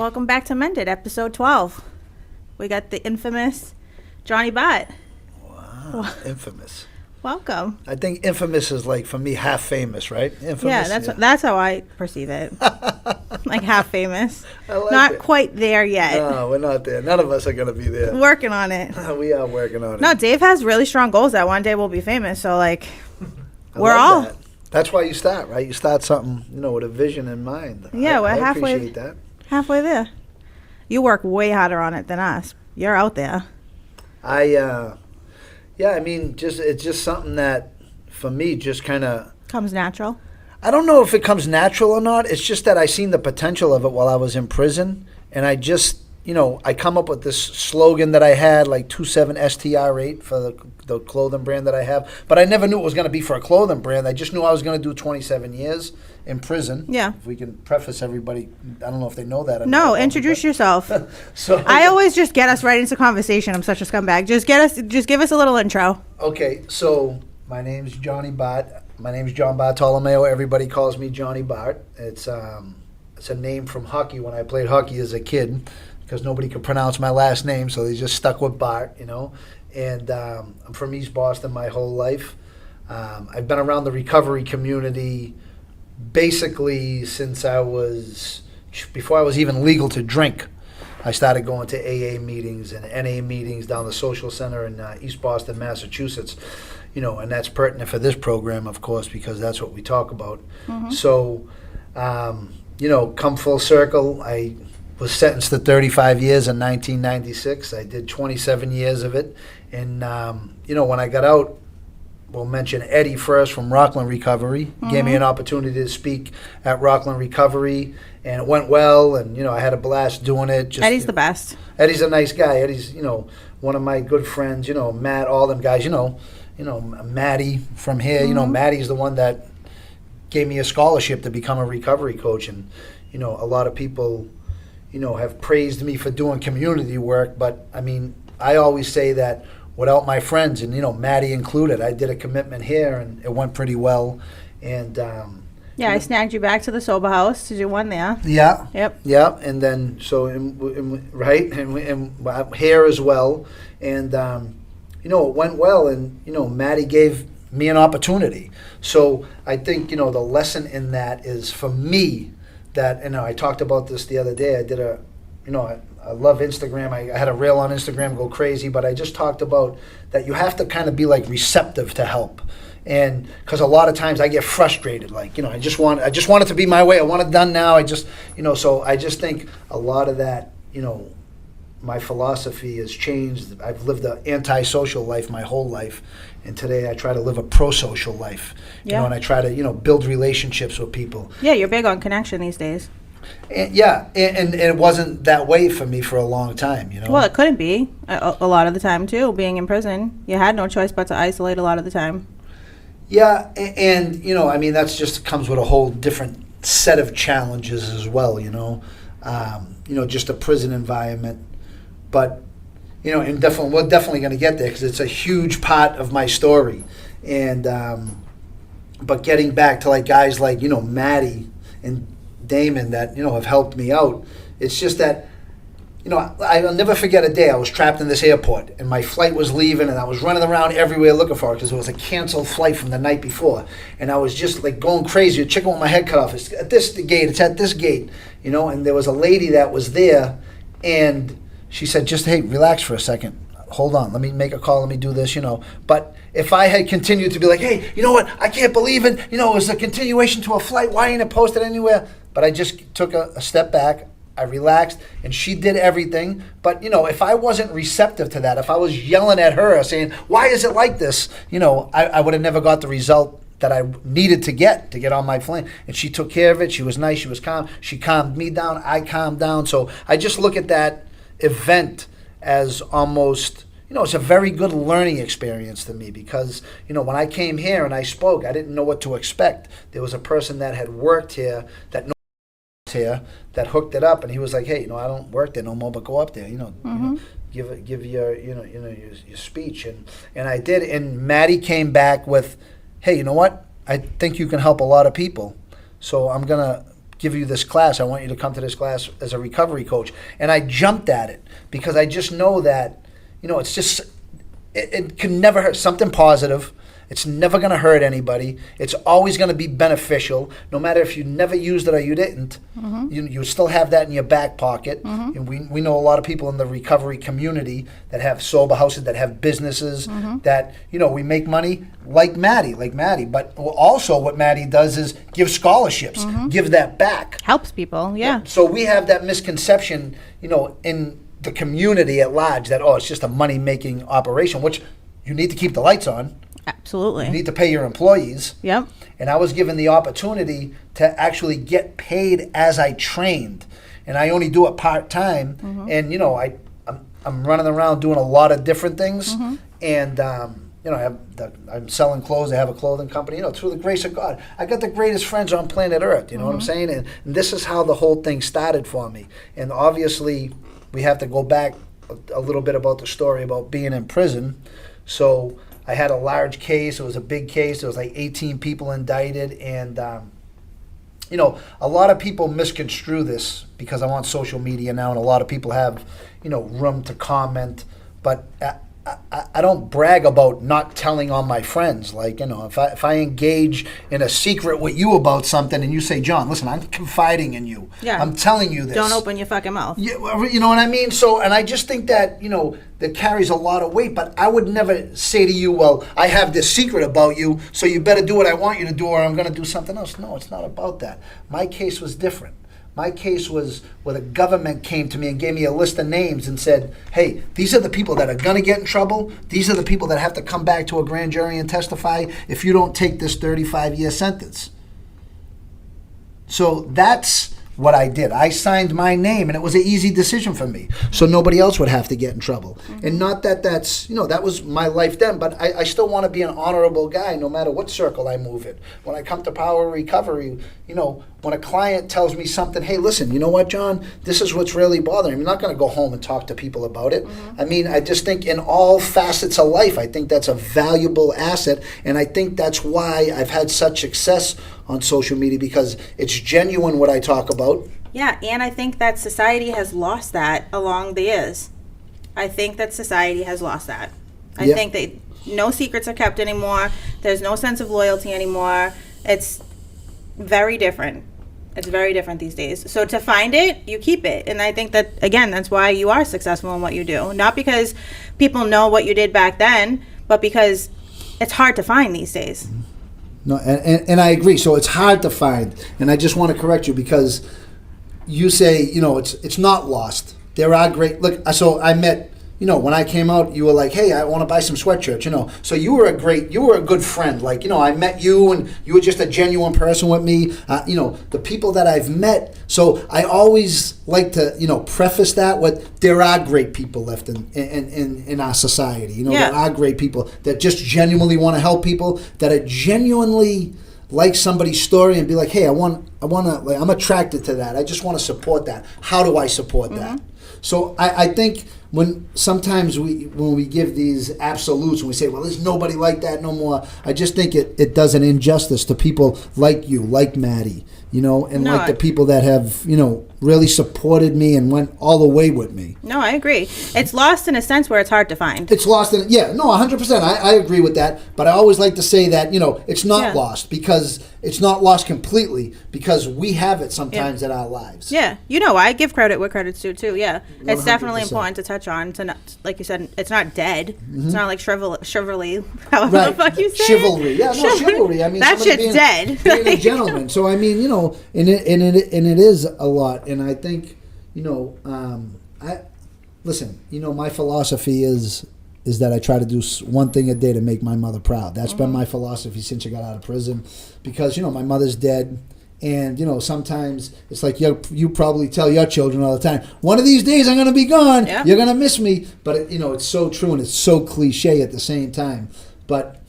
Welcome back to Mended, episode 12. We got the infamous Johnny Bart. Wow, infamous. Welcome. I think infamous is like, for me, half famous, right? Infamous. Yeah, that's how I perceive it. Like half famous. I like Not it. quite there yet. No, we're not there. None of us are going to be there. Working on it. We are working on it. No, Dave has really strong goals that one day we'll be famous. So, like, I we're love all. that. That's why you start, right? You start something, with a vision in mind. Yeah, we're I halfway. appreciate that. Halfway there. You work way harder on it than us. You're out there. Yeah, I mean, it's just something that, for me, just kind of... Comes natural. I don't know if it comes natural or not. It's just that I seen the potential of it while I was in prison, and I just, I come up with this slogan that I had, like 27 STR rate for the clothing brand that I have. But I never knew it was going to be for a clothing brand. I just knew I was going to do 27 years in prison. Yeah. If we can preface everybody, I don't know if they know that. No, introduce yourself. So I always just get us right into conversation. I'm such a scumbag. Just give us a little intro. Okay, so my name's Johnny Bart. My name's John Bartolomeo. Everybody calls me Johnny Bart. It's a name from hockey when I played hockey as a kid, because nobody could pronounce my last name, so they just stuck with Bart, And I'm from East Boston my whole life. I've been around the recovery community basically since before I was even legal to drink. I started going to AA meetings and NA meetings down the social center in East Boston, Massachusetts. And that's pertinent for this program, of course, because that's what we talk about. Mm-hmm. So, come full circle, I was sentenced to 35 years in 1996. I did 27 years of it. And, when I got out, we'll mention Eddie first from Rockland Recovery. Mm-hmm. Gave me an opportunity to speak at Rockland Recovery, and it went well, and, I had a blast doing it. Eddie's the best. Eddie's a nice guy. Eddie's, one of my good friends, Matt, all them guys, Maddie from here, Mm-hmm. Maddie's the one that gave me a scholarship to become a recovery coach. And, a lot of people, have praised me for doing community work. But, I mean, I always say that without my friends, and, Maddie included, I did a commitment here, and it went pretty well. And, I snagged you back to the sober house to do one there. yeah. Yep. Yeah, and then, so, right, and here as well. And, it went well, and, Maddie gave me an opportunity. So I think, the lesson in that is, for me, that, I talked about this the other day. I did I love Instagram. I had a reel on Instagram go crazy, but I just talked about that you have to kind of be like receptive to help. And because a lot of times I get frustrated, like, I just want it to be my way. I want it done now. So I just think a lot of that, my philosophy has changed. I've lived an antisocial life my whole life, and today I try to live a pro-social life. Yeah. And I try to, build relationships with people. Yeah, you're big on connection these days. And, and it wasn't that way for me for a long time, Well, it couldn't be a lot of the time, too, being in prison. You had no choice but to isolate a lot of the time. Yeah, and that's just comes with a whole different set of challenges as well, just a prison environment. But, and we're definitely going to get there because it's a huge part of my story. And, but getting back to like guys like, Maddie and Damon that, have helped me out. It's just that, I'll never forget a day I was trapped in this airport and my flight was leaving and I was running around everywhere looking for it because it was a canceled flight from the night before. And I was just like going crazy, a chicken with my head cut off. It's at this gate, it's at this gate, and there was a lady that was there, and she said, just, hey, relax for a second. Hold on, let me make a call, let me do this, But if I had continued to be like, hey, you know what, I can't believe it, it was a continuation to a flight, why ain't it posted anywhere? But I just took a step back, I relaxed, and she did everything. But, if I wasn't receptive to that, if I was yelling at her saying, why is it like this, I would have never got the result that I needed to get on my plane. And she took care of it, she was nice, she was calm, she calmed me down, I calmed down. So I just look at that event as almost, it's a very good learning experience to me because, when I came here and I spoke, I didn't know what to expect. There was a person that had worked here that that hooked it up, and he was like, hey, I don't work there no more, but go up there, Mm-hmm. give your your speech, and I did. And Maddie came back with, hey, you know what? I think you can help a lot of people, so I'm gonna give you this class. I want you to come to this class as a recovery coach. And I jumped at it because I just know that, it's just, it can never hurt. Something positive. It's never going to hurt anybody. It's always going to be beneficial, no matter if you never used it or you didn't. You still have that in your back pocket. And we know a lot of people in the recovery community that have sober houses, that have businesses, that, we make money like Maddie. But also what Maddie does is give scholarships, give that back. Helps people, yeah. So we have that misconception, in the community at large that, it's just a money-making operation, which you need to keep the lights on. Absolutely. You need to pay your employees. Yep. And I was given the opportunity to actually get paid as I trained. And I only do it part-time. And, I'm running around doing a lot of different things. And, I'm selling clothes. I have a clothing company. Through the grace of God, I got the greatest friends on planet Earth. You know what I'm saying? And this is how the whole thing started for me. And obviously, we have to go back a little bit about the story about being in prison. So I had a large case. It was a big case. There was like 18 people indicted. And, a lot of people misconstrue this because I'm on social media now and a lot of people have, room to comment. But I don't brag about not telling on my friends. Like, if I engage in a secret with you about something and you say, John, listen, I'm confiding in you. Yeah. I'm telling you this. Don't open your fucking mouth. You know what I mean? So, and I just think that, that carries a lot of weight, but I would never say to you, well, I have this secret about you, so you better do what I want you to do or I'm going to do something else. No, it's not about that. My case was different. My case was where the government came to me and gave me a list of names and said, hey, these are the people that are going to get in trouble. These are the people that have to come back to a grand jury and testify if you don't take this 35-year sentence. So that's what I did. I signed my name, and it was an easy decision for me. So nobody else would have to get in trouble. And not that that's, that was my life then, but I still want to be an honorable guy no matter what circle I move in. When I come to Power Recovery, when a client tells me something, hey, listen, you know what, John, this is what's really bothering me. I'm not going to go home and talk to people about it. I mean, I just think in all facets of life, I think that's a valuable asset. And I think that's why I've had such success on social media, because it's genuine what I talk about. Yeah, and I think that society has lost that along the years. I think that society has lost that. I think that no secrets are kept anymore. There's no sense of loyalty anymore. It's very different. It's very different these days. So to find it, you keep it. And I think that, again, that's why you are successful in what you do. Not because people know what you did back then, but because it's hard to find these days. No, and I agree. So it's hard to find. And I just want to correct you because you say, it's not lost. There are great, look, so I met, when I came out, you were like, hey, I want to buy some sweatshirts, So you were a good friend. Like, I met you and you were just a genuine person with me. The people that I've met. So I always like to, preface that with there are great people left in our society. There are great people that just genuinely want to help people, that are genuinely like somebody's story and be like, hey, I want to, like, I'm attracted to that. I just want to support that. How do I support that? So I think when we give these absolutes and we say, well, there's nobody like that no more, I just think it does an injustice to people like you, like Maddie, like the people that have, really supported me and went all the way with me. No, I agree. It's lost in a sense where it's hard to find. It's lost in, 100%. I agree with that. But I always like to say that, it's not lost because it's not lost completely because we have it sometimes in our lives. Yeah. I give credit where credit's due too. Yeah. 100%. It's definitely important to touch on to not, like you said, it's not dead. It's not like chivalry, however the fuck you say chivalry. Yeah, no, chivalry. I mean, that shit's dead. Being a gentleman. So I mean, and it is a lot. And I think, my philosophy is that I try to do one thing a day to make my mother proud. That's been my philosophy since I got out of prison, because my mother's dead, and sometimes it's like you probably tell your children all the time, one of these days I'm going to be gone. Yeah. You're going to miss me, but it's so true and it's so cliche at the same time. But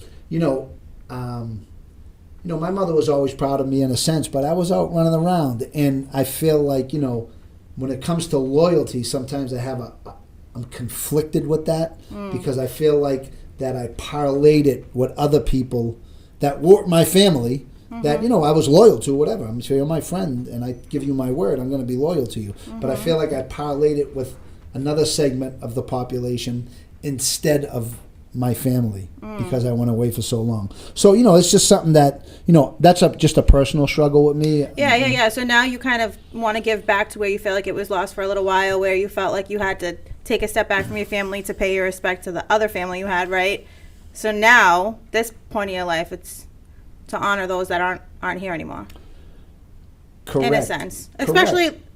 my mother was always proud of me in a sense, but I was out running around, and I feel like, when it comes to loyalty, sometimes I'm conflicted with that because I feel like that I parlayed it with other people that weren't my family, that, I was loyal to, whatever. I'm sure you're my friend and I give you my word, I'm going to be loyal to you. But I feel like I parlayed it with another segment of the population instead of my family because I went away for so long. So, it's just something that, that's just a personal struggle with me. Yeah. So now you kind of want to give back to where you feel like it was lost for a little while, where you felt like you had to take a step back from your family to pay your respect to the other family you had, right? So now, this point of your life, it's to honor those that aren't here anymore. Correct. In a sense.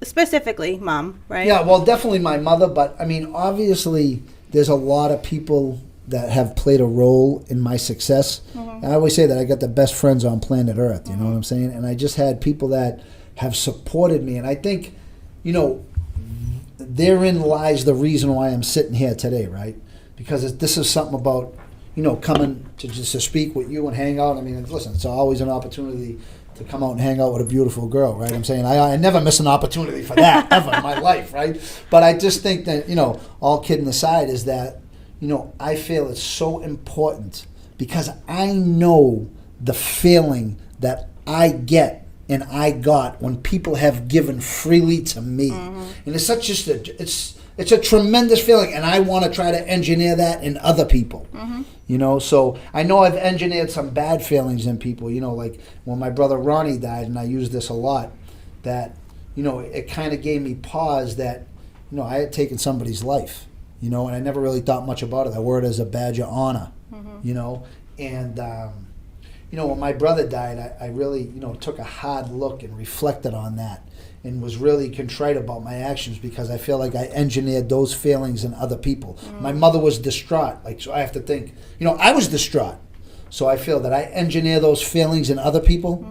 Specifically, Mom, right? Yeah, well, definitely my mother, but, obviously, there's a lot of people that have played a role in my success. And I always say that I got the best friends on planet Earth, you know what I'm saying? And I just had people that have supported me. And I think, therein lies the reason why I'm sitting here today, right? Because this is something about, coming to just to speak with you and hang out. Listen, it's always an opportunity to come out and hang out with a beautiful girl, right? I'm saying I never miss an opportunity for that ever in my life, right? But I just think that, all kidding aside, is that, I feel it's so important because I know the feeling that I get and I got when people have given freely to me. And it's such just it's a tremendous feeling, and I want to try to engineer that in other people. So I know I've engineered some bad feelings in people, like when my brother Ronnie died, and I use this a lot, that, it kind of gave me pause that, I had taken somebody's life, and I never really thought much about it. I wore it as a badge of honor, and, when my brother died, I really, took a hard look and reflected on that and was really contrite about my actions because I feel like I engineered those feelings in other people. My mother was distraught, so I have to think, I was distraught. So I feel that I engineer those feelings in other people,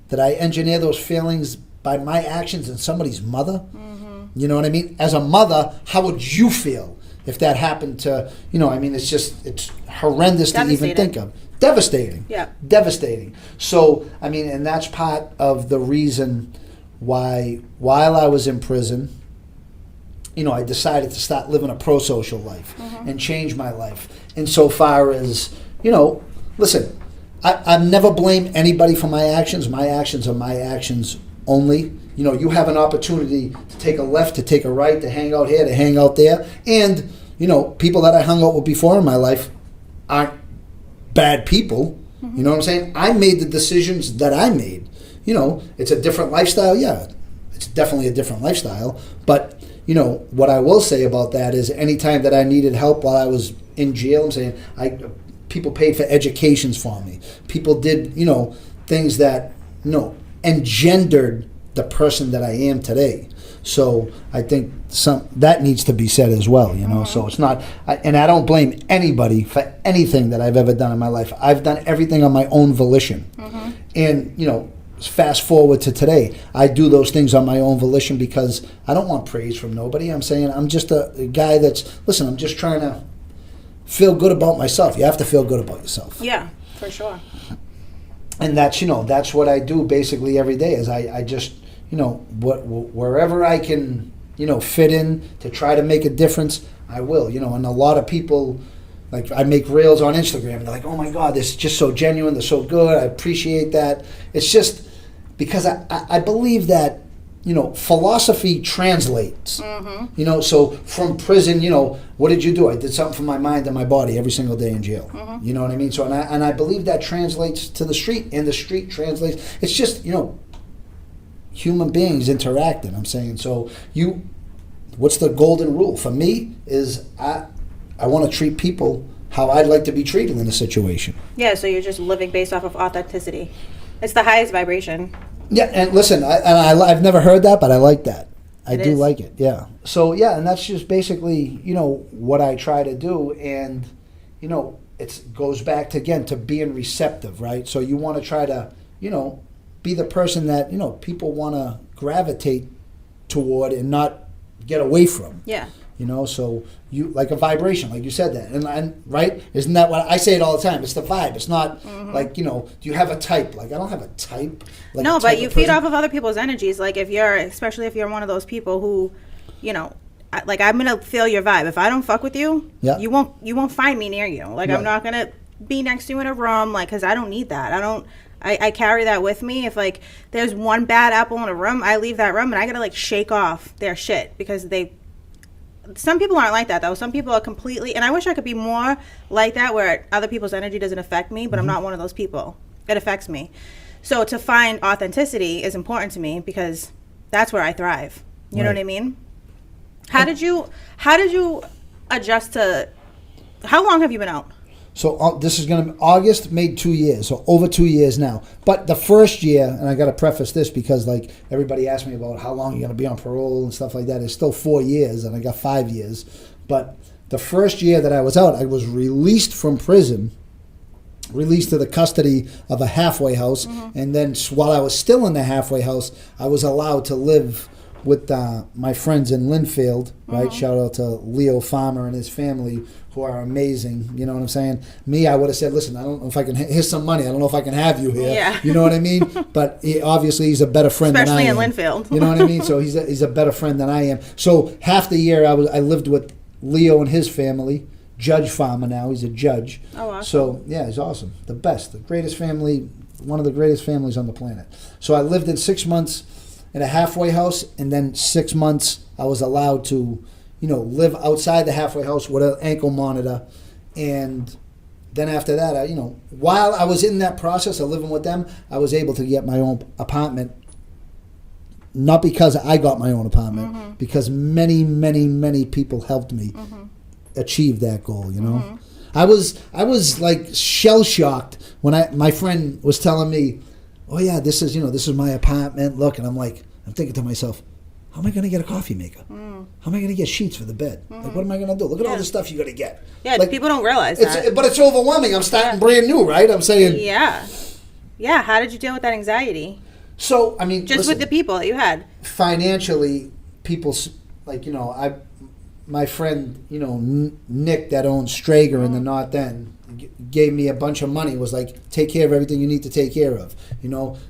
that I engineer those feelings by my actions in somebody's mother. You know what I mean? As a mother, how would you feel if that happened to, it's horrendous to even think of. Devastating. Yeah. Devastating. So, and that's part of the reason why, while I was in prison, I decided to start living a pro-social life and change my life. Insofar as, listen, I've never blamed anybody for my actions. My actions are my actions only. You have an opportunity to take a left, to take a right, to hang out here, to hang out there. And, people that I hung out with before in my life aren't bad people. You know what I'm saying? I made the decisions that I made. It's a different lifestyle. Yeah, it's definitely a different lifestyle. But, what I will say about that is anytime that I needed help while I was in jail, I'm saying people paid for educations for me. People did, things that, engendered the person that I am today. So I think that needs to be said as well, So it's not, and I don't blame anybody for anything that I've ever done in my life. I've done everything on my own volition. And, fast forward to today, I do those things on my own volition because I don't want praise from nobody. I'm saying I'm just a guy I'm just trying to feel good about myself. You have to feel good about yourself. Yeah, for sure. And that's, that's what I do basically every day is I just, wherever I can, fit in to try to make a difference, I will, and a lot of people, like I make reels on Instagram and they're like, oh my God, this is just so genuine. They're so good. I appreciate that. It's just because I believe that, philosophy translates, so from prison, what did you do? I did something for my mind and my body every single day in jail. You know what I mean? So, and I believe that translates to the street, and the street translates. It's just, human beings interacting. I'm saying, so what's the golden rule for me is I want to treat people how I'd like to be treated in a situation. Yeah, so you're just living based off of authenticity. It's the highest vibration. Yeah, and listen, I've never heard that, but I like that. I do like it, yeah. So, yeah, and that's just basically, what I try to do. And, it goes back to being receptive, right? So you want to try to, be the person that, people want to gravitate toward and not get away from. Yeah. So you, like a vibration, like you said that. And right? Isn't that what I say it all the time? It's the vibe. It's not like, do you have a type? Like, I don't have a type. Like no, but you feed off of other people's energies. Like, especially if you're one of those people who, like, I'm going to feel your vibe. If I don't fuck with you, you won't find me near you. Like, right. I'm not going to be next to you in a room, like, because I don't need that. I carry that with me. If like there's one bad apple in a room, I leave that room and I gotta like shake off their shit because some people aren't like that though. Some people are completely, and I wish I could be more like that where other people's energy doesn't affect me, but I'm not one of those people. It affects me. So to find authenticity is important to me because that's where I thrive. You know what I mean? How did you adjust to, how long have you been out? So this is going to August made 2 years, so over 2 years now. But the first year, and I got to preface this because like everybody asked me about how long you're going to be on parole and stuff like that. It's still 4 years, and I got 5 years. But the first year that I was out, I was released from prison, released to the custody of a halfway house, and then while I was still in the halfway house, I was allowed to live with my friends in Linfield, right? Shout out to Leo Farmer and his family, who are amazing. You know what I'm saying? Me, I would have said, listen, I don't know if I can, here's some money. I don't know if I can have you here. Yeah. You know what I mean? But obviously he's a better friend Especially than I am. in Linfield. You know what I mean? So he's a better friend than I am. So half the year I lived with Leo and his family. Judge Farmer now. He's a judge. Oh, awesome. So, yeah, he's awesome. The best. The greatest family, one of the greatest families on the planet. So I lived in 6 months in a halfway house, and then 6 months I was allowed to, live outside the halfway house with an ankle monitor. And then after that, while I was in that process of living with them, I was able to get my own apartment. Not because I got my own apartment, because many, many, many people helped me achieve that goal, I was like shell shocked when my friend was telling me, oh yeah, this is my apartment, look, and I'm thinking to myself, how am I going to get a coffee maker? How am I going to get sheets for the bed? Like, what am I going to do? Look at all the stuff you got to get. Yeah, like, people don't realize that. But it's overwhelming. I'm starting brand new, right? I'm saying. Yeah. How did you deal with that anxiety? So, I mean, just with the people that you had. Financially, people, my friend, Nick that owns Strager in the North End, gave me a bunch of money, was like, take care of everything you need to take care of.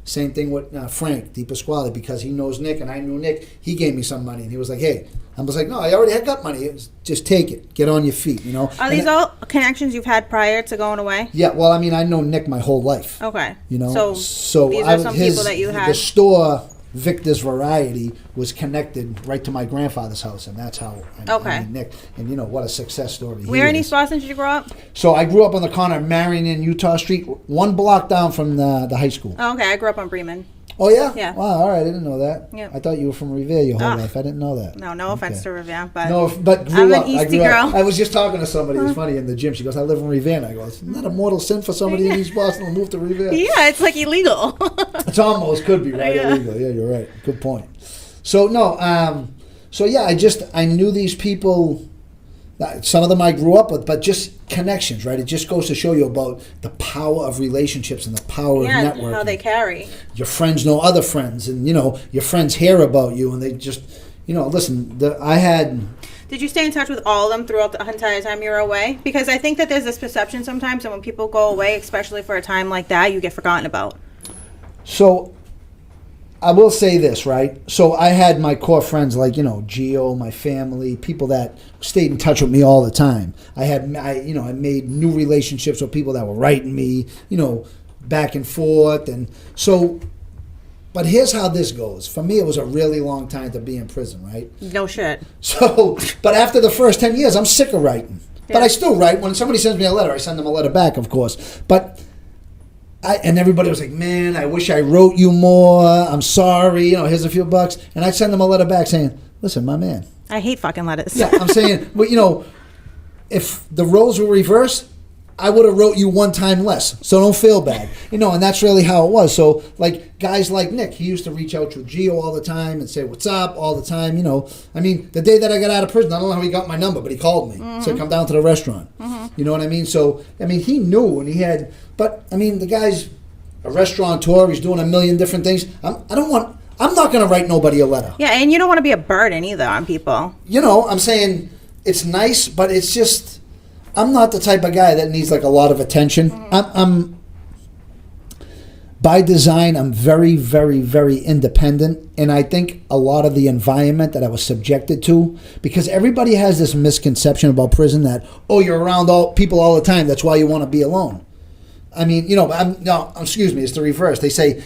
Same thing with Frank DiPasquale, because he knows Nick and I knew Nick. He gave me some money and he was like, hey, I was like, no, I already had got money. Just take it. Get on your feet, Are these all connections you've had prior to going away? Yeah, well, I mean, I know Nick my whole life. Okay. So these are some people that you had. The store, Victor's Variety, was connected right to my grandfather's house, and that's how I met Nick. And what a success story. Where in East Boston did you grow up? So I grew up on the corner of Marion and Utah Street, 1 block down from the high school. Oh, okay. I grew up on Bremen. Oh, yeah? Yeah. Wow, all right. I didn't know that. Yep. I thought you were from Revere your whole life. I didn't know that. No offense to Revere, but but I'm grew an up. Eastie I grew girl. up. I was just talking to somebody. It's funny in the gym. She goes, "I live in Revere." And I go, "Isn't that a mortal sin for somebody in East Boston to move to Revere?" Yeah, it's like illegal. It's almost could be right illegal. Yeah, you're right. Good point. So no, I knew these people. Some of them I grew up with, but just connections, right? It just goes to show you about the power of relationships and the power of networking. How they carry. Your friends know other friends, and your friends hear about you, and they just, listen. Did you stay in touch with all of them throughout the entire time you were away? Because I think that there's this perception sometimes that when people go away, especially for a time like that, you get forgotten about. So I will say this, right? So I had my core friends like, Gio, my family, people that stayed in touch with me all the time. I made new relationships with people that were writing me, back and forth. And so, but here's how this goes. For me, it was a really long time to be in prison, right? No shit. So, but after the first 10 years, I'm sick of writing. Yeah. But I still write. When somebody sends me a letter, I send them a letter back, of course. But and everybody was like, man, I wish I wrote you more. I'm sorry. Here's a few bucks. And I'd send them a letter back saying, listen, my man. I hate fucking letters. Yeah, I'm saying, well, if the roles were reversed, I would have wrote you one time less. So don't feel bad. And that's really how it was. So, like, guys like Nick, he used to reach out to Gio all the time and say, what's up, all the time. I mean, the day that I got out of prison, I don't know how he got my number, but he called me. Said, come down to the restaurant. You know what I mean? So, I mean, he knew, and he had, but, I mean, the guy's a restaurateur. He's doing a million different things. I'm not going to write nobody a letter. Yeah, and you don't want to be a burden either on people. I'm saying it's nice, but it's just, I'm not the type of guy that needs like a lot of attention. I'm by design, I'm very, very, very independent. And I think a lot of the environment that I was subjected to, because everybody has this misconception about prison that, oh, you're around people all the time, that's why you want to be alone. I mean, excuse me, it's the reverse. They say,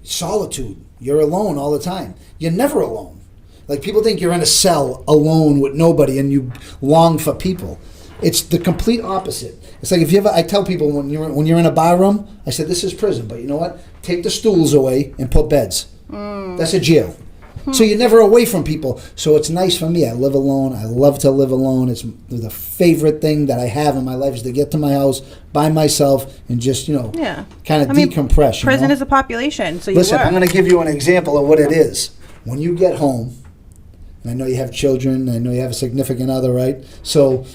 solitude. You're alone all the time. You're never alone. Like, people think you're in a cell alone with nobody and you long for people. It's the complete opposite. It's like I tell people when you're in a bar room, I said, this is prison, but you know what? Take the stools away and put beds. That's a jail. So you're never away from people. So it's nice for me. I live alone. I love to live alone. It's the favorite thing that I have in my life is to get to my house by myself and just, kind of decompress. Prison is a population, so you Listen, work. I'm going to give you an example of what it is. When you get home, and I know you have children, I know you have a significant other, right? So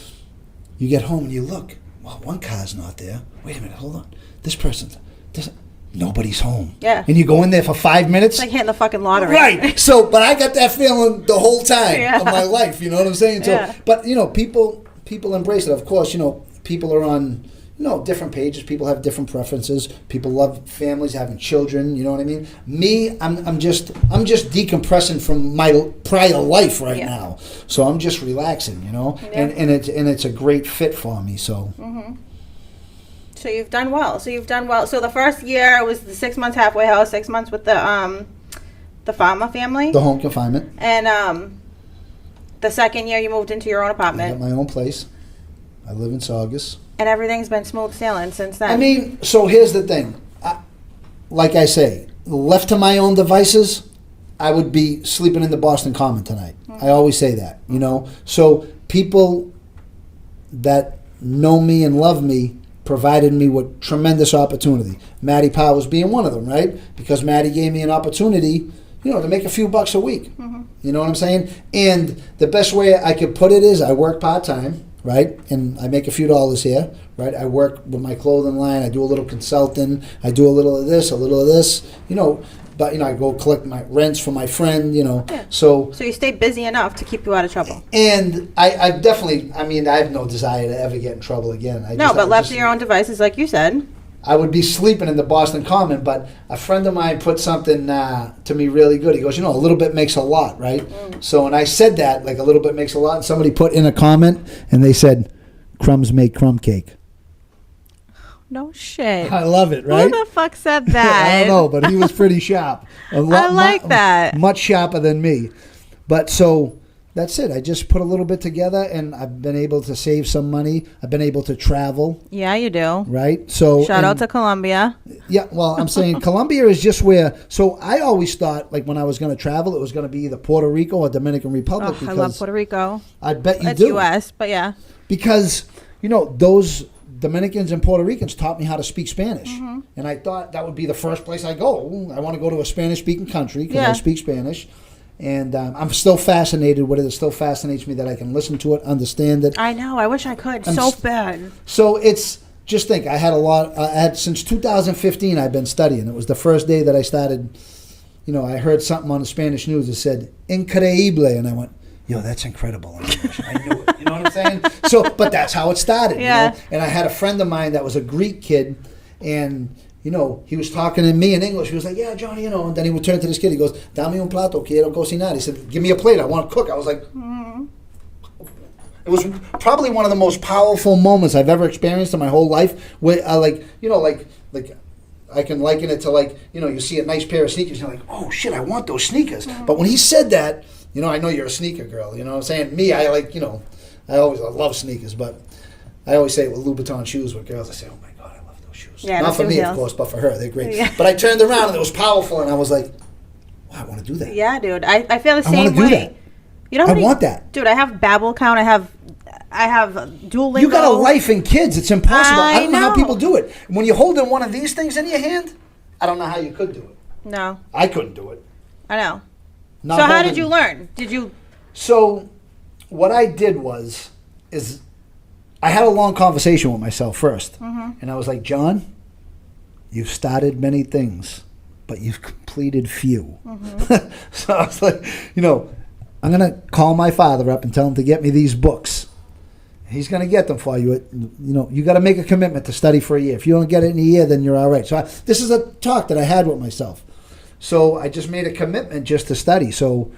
you get home and you look. Well, one car's not there. Wait a minute, hold on. This person's... Nobody's home. Yeah. And you go in there for 5 minutes. It's like hitting the fucking lottery. Right. So, but I got that feeling the whole time of my life. You know what I'm saying? So, but people embrace it. Of course, people are on, different pages. People have different preferences. People love families, having children. You know what I mean? Me, I'm just decompressing from my prior life right now. So I'm just relaxing. Yeah. And it's a great fit for me. So. Mm-hmm. So you've done well. So the first year was the 6 months halfway house, 6 months with the farmer family. The home confinement. And the second year you moved into your own I apartment. got my own place. I live in Saugus. And everything's been smooth sailing since then. I mean, so here's the thing. Like I say, left to my own devices, I would be sleeping in the Boston Common tonight. I always say that, So people that know me and love me provided me with tremendous opportunity. Maddie Powers being one of them, right? Because Maddie gave me an opportunity, to make a few bucks a week. Mm-hmm. You know what I'm saying? And the best way I could put it is I work part-time, right? And I make a few dollars here, right? I work with my clothing line. I do a little consulting. I do a little of this, but, I go collect my rents from my friend, Yeah. So you stay busy enough to keep you out of trouble. And I definitely, I have no desire to ever get in trouble again. But left to your own devices, like you said. I would be sleeping in the Boston Common, but a friend of mine put something to me really good. He goes, a little bit makes a lot, right? So, and I said that, like a little bit makes a lot, and somebody put in a comment, and they said, crumbs make crumb cake. No shit. I love it, right? Who the fuck said that? I don't know, but he was pretty sharp. I like that. Much sharper than me. But so that's it. I just put a little bit together, and I've been able to save some money. I've been able to travel. Yeah, you do. Right? So Shout out to Colombia. Yeah, well, I'm saying Colombia is just where... So I always thought, like, when I was going to travel, it was going to be either Puerto Rico or Dominican Republic. Oh, I love Puerto Rico. I bet you do. That's U.S., but yeah. Because, those Dominicans and Puerto Ricans taught me how to speak Spanish. Mm-hmm. And I thought that would be the first place I go. I want to go to a Spanish-speaking country because I speak Spanish. And I'm still fascinated with it. It still fascinates me that I can listen to it, understand it. I know. I wish I could bad. So it's... Just think, since 2015 I've been studying. It was the first day that I started, I heard something on the Spanish news that said, increíble. And I went, that's incredible in English. I knew it. You know what I'm saying? So, but that's how it started. Yeah. And I had a friend of mine that was a Greek kid, and he was talking to me in English. He was like, yeah, Johnny, and then he would turn to this kid. He goes, dame un plato, quiero cocinar. He said, give me a plate. I want to cook. I was like, It was probably one of the most powerful moments I've ever experienced in my whole life. Where, like I can liken it to you see a nice pair of sneakers, and you're like, oh shit, I want those sneakers. Mm-hmm. But when he said that, I know you're a sneaker girl. You know what I'm saying? Me, I love sneakers, but I always say it with Louboutin shoes with girls. I say, oh my God, I love those shoes. Yeah, not for me, of course, but for her, they're great. Yeah. But I turned around and it was powerful, and I was like, wow, I want to do that. Yeah, dude, I feel the same way. I want to do that. You know, I want that, dude. I have Babbel count. I have Duolingo. You got a life in kids. It's impossible. I don't know how people do it. When you're holding one of these things in your hand, I don't know how you could do it. No, I couldn't do it. I know. So how did you learn? So what I did is I had a long conversation with myself first, and I was like, John, you've started many things, but you've completed few. So I was like, I'm going to call my father up and tell him to get me these books. He's going to get them for you. You got to make a commitment to study for a year. If you don't get it in a year, then you're all right. So this is a talk that I had with myself. So I just made a commitment just to study. So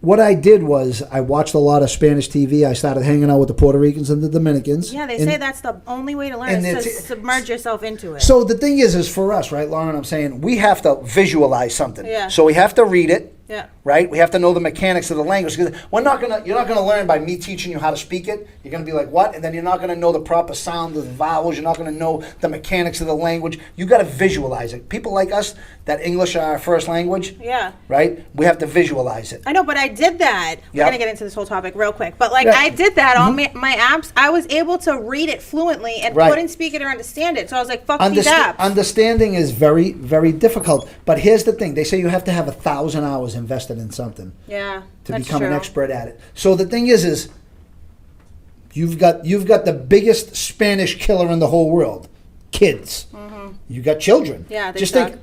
what I did was I watched a lot of Spanish TV. I started hanging out with the Puerto Ricans and the Dominicans. Yeah, they say that's the only way to learn is to submerge yourself into it. So the thing is for us, right, Lauren, I'm saying we have to visualize something. Yeah. So we have to read it. Yeah. Right? We have to know the mechanics of the language. Because you're not gonna learn by me teaching you how to speak it. You're gonna be like, what? And then you're not gonna know the proper sound of the vowels. You're not gonna know the mechanics of the language. You gotta visualize it. People like us, that English are our first language. Yeah. Right? We have to visualize it. I know, but I did that. We're Yep. gonna get into this whole topic real quick. But like Yeah. I did that on my apps. I was able to read it fluently and Right. couldn't speak it or understand it. So I was like, fuck these apps. Understanding is very, very difficult. But here's the thing. They say you have to have 1,000 hours invested in something. Yeah. To that's become true. an expert at it. So the thing is you've got the biggest Spanish killer in the whole world. Kids. You got children. Yeah, they Just suck. think,